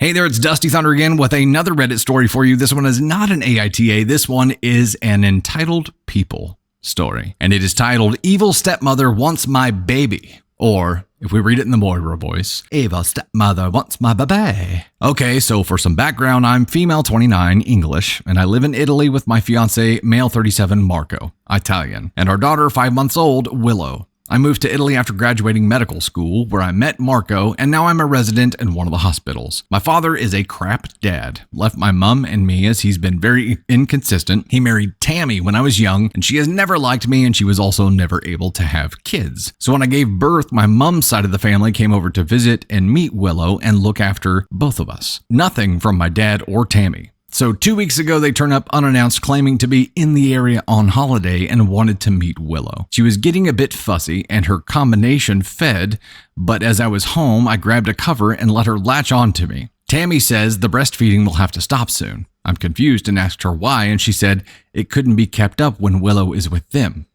Hey there, it's Dusty Thunder again with another Reddit story for you. This one is not an AITA. This one is an entitled people story. And it is titled, Evil Stepmother Wants My Baby. Or, if we read it in the Moira voice, Evil Stepmother Wants My Baby. Okay, so for some background, I'm female 29, English, and I live in Italy with my fiance, male 37, Marco, Italian, and our daughter, 5 months old, Willow. I moved to Italy after graduating medical school, where I met Marco, and now I'm a resident in one of the hospitals. My father is a crap dad, left my mum and me as he's been very inconsistent. He married Tammy when I was young, and she has never liked me, and she was also never able to have kids. So when I gave birth, my mum's side of the family came over to visit and meet Willow and look after both of us. Nothing from my dad or Tammy. So 2 weeks ago, they turned up unannounced, claiming to be in the area on holiday and wanted to meet Willow. She was getting a bit fussy and her combination fed, but as I was home, I grabbed a cover and let her latch on to me. Tammy says the breastfeeding will have to stop soon. I'm confused and asked her why, and she said it couldn't be kept up when Willow is with them.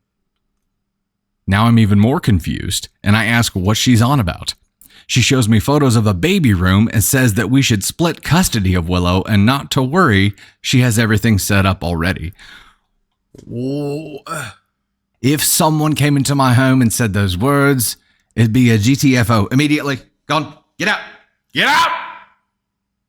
Now I'm even more confused, and I ask what she's on about. She shows me photos of a baby room and says that we should split custody of Willow and not to worry, she has everything set up already. If someone came into my home and said those words, it'd be a GTFO immediately. Gone. Get out. Get out!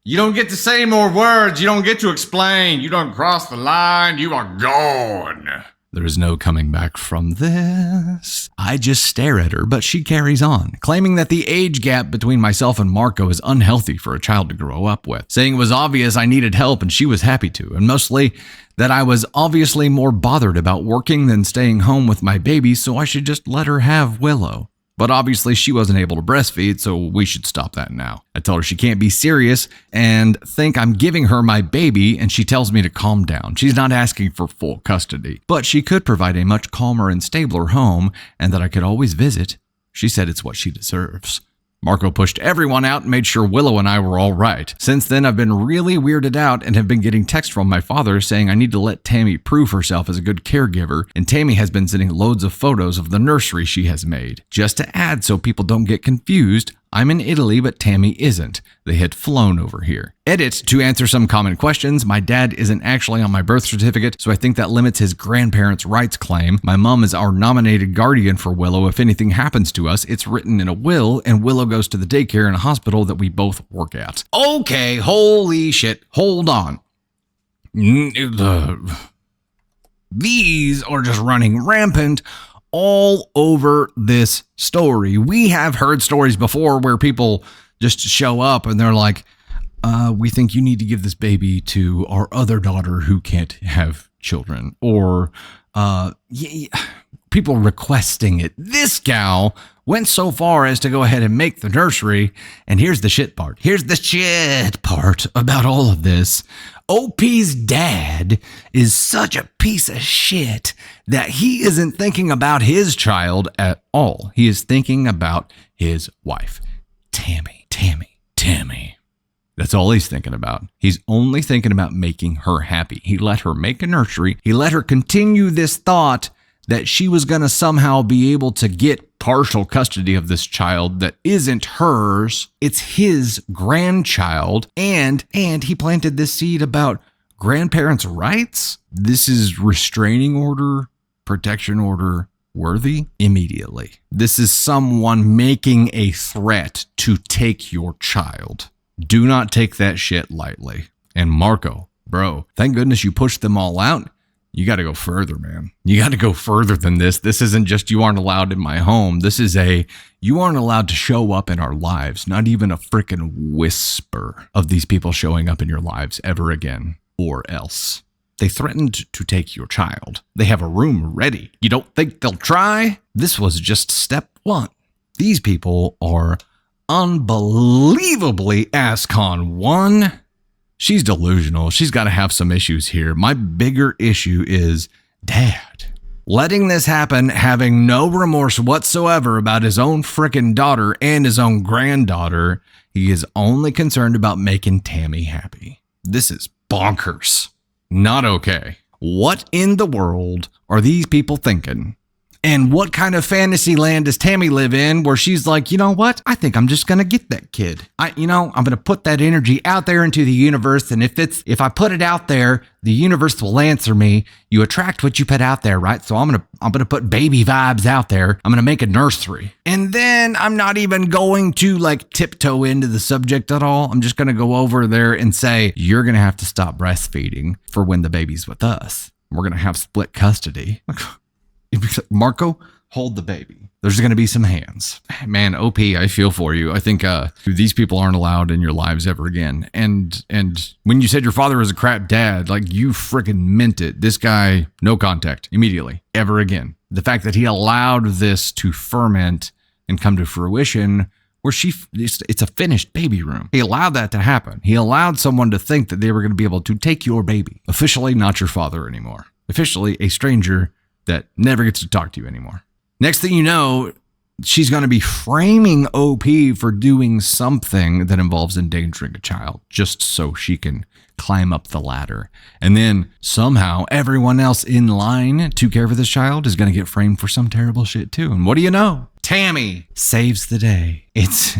You don't get to say more words. You don't get to explain. You don't cross the line. You are gone. There is no coming back from this. I just stare at her, but she carries on, claiming that the age gap between myself and Marco is unhealthy for a child to grow up with, saying it was obvious I needed help and she was happy to, and mostly that I was obviously more bothered about working than staying home with my baby, so I should just let her have Willow. But obviously she wasn't able to breastfeed, so we should stop that now. I tell her she can't be serious and think I'm giving her my baby, and she tells me to calm down. She's not asking for full custody, but she could provide a much calmer and stabler home and that I could always visit. She said it's what she deserves. Marco pushed everyone out and made sure Willow and I were all right. Since then, I've been really weirded out and have been getting texts from my father saying I need to let Tammy prove herself as a good caregiver, and Tammy has been sending loads of photos of the nursery she has made. Just to add so people don't get confused, I'm in Italy, but Tammy isn't. They had flown over here. Edit, to answer some common questions, my dad isn't actually on my birth certificate, so I think that limits his grandparents' rights claim. My mom is our nominated guardian for Willow. If anything happens to us, it's written in a will, and Willow goes to the daycare and a hospital that we both work at. Okay, holy shit, hold on. These are just running rampant all over this story. We have heard stories before where people just show up and they're like, we think you need to give this baby to our other daughter who can't have children, or people requesting it. This gal went so far as to go ahead and make the nursery, and here's the shit part. Here's the shit part about all of this. OP's dad is such a piece of shit that he isn't thinking about his child at all. He is thinking about his wife, Tammy. That's all he's thinking about. He's only thinking about making her happy. He let her make a nursery. He let her continue this thought that she was going to somehow be able to get partial custody of this child that isn't hers. It's his grandchild. And he planted this seed about grandparents' rights. This is restraining order, protection order worthy immediately. This is someone making a threat to take your child. Do not take that shit lightly. And Marco, bro, thank goodness you pushed them all out. You got to go further, man. You got to go further than this. This isn't just you aren't allowed in my home. This is you aren't allowed to show up in our lives. Not even a freaking whisper of these people showing up in your lives ever again, or else. They threatened to take your child. They have a room ready. You don't think they'll try? This was just step one. These people are unbelievably ASCON 1. She's delusional. She's got to have some issues here. My bigger issue is dad. Letting this happen, having no remorse whatsoever about his own frickin' daughter and his own granddaughter. He is only concerned about making Tammy happy. This is bonkers. Not okay. What in the world are these people thinking? And what kind of fantasy land does Tammy live in where she's like, you know what? I think I'm just going to get that kid. I'm going to put that energy out there into the universe. And if I put it out there, the universe will answer me. You attract what you put out there, right? So I'm going to put baby vibes out there. I'm going to make a nursery. And then I'm not even going to like tiptoe into the subject at all. I'm just going to go over there and say, you're going to have to stop breastfeeding for when the baby's with us. We're going to have split custody. Marco, hold the baby. There's going to be some hands. Man, OP, I feel for you. I think these people aren't allowed in your lives ever again. And when you said your father was a crap dad, like you freaking meant it. This guy, no contact immediately, ever again. The fact that he allowed this to ferment and come to fruition where it's a finished baby room. He allowed that to happen. He allowed someone to think that they were going to be able to take your baby. Officially not your father anymore. Officially a stranger that never gets to talk to you anymore. Next thing you know, she's going to be framing OP for doing something that involves endangering a child just so she can climb up the ladder. And then somehow everyone else in line to care for this child is going to get framed for some terrible shit too. And what do you know? Tammy saves the day. It's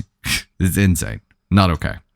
insane. Not okay.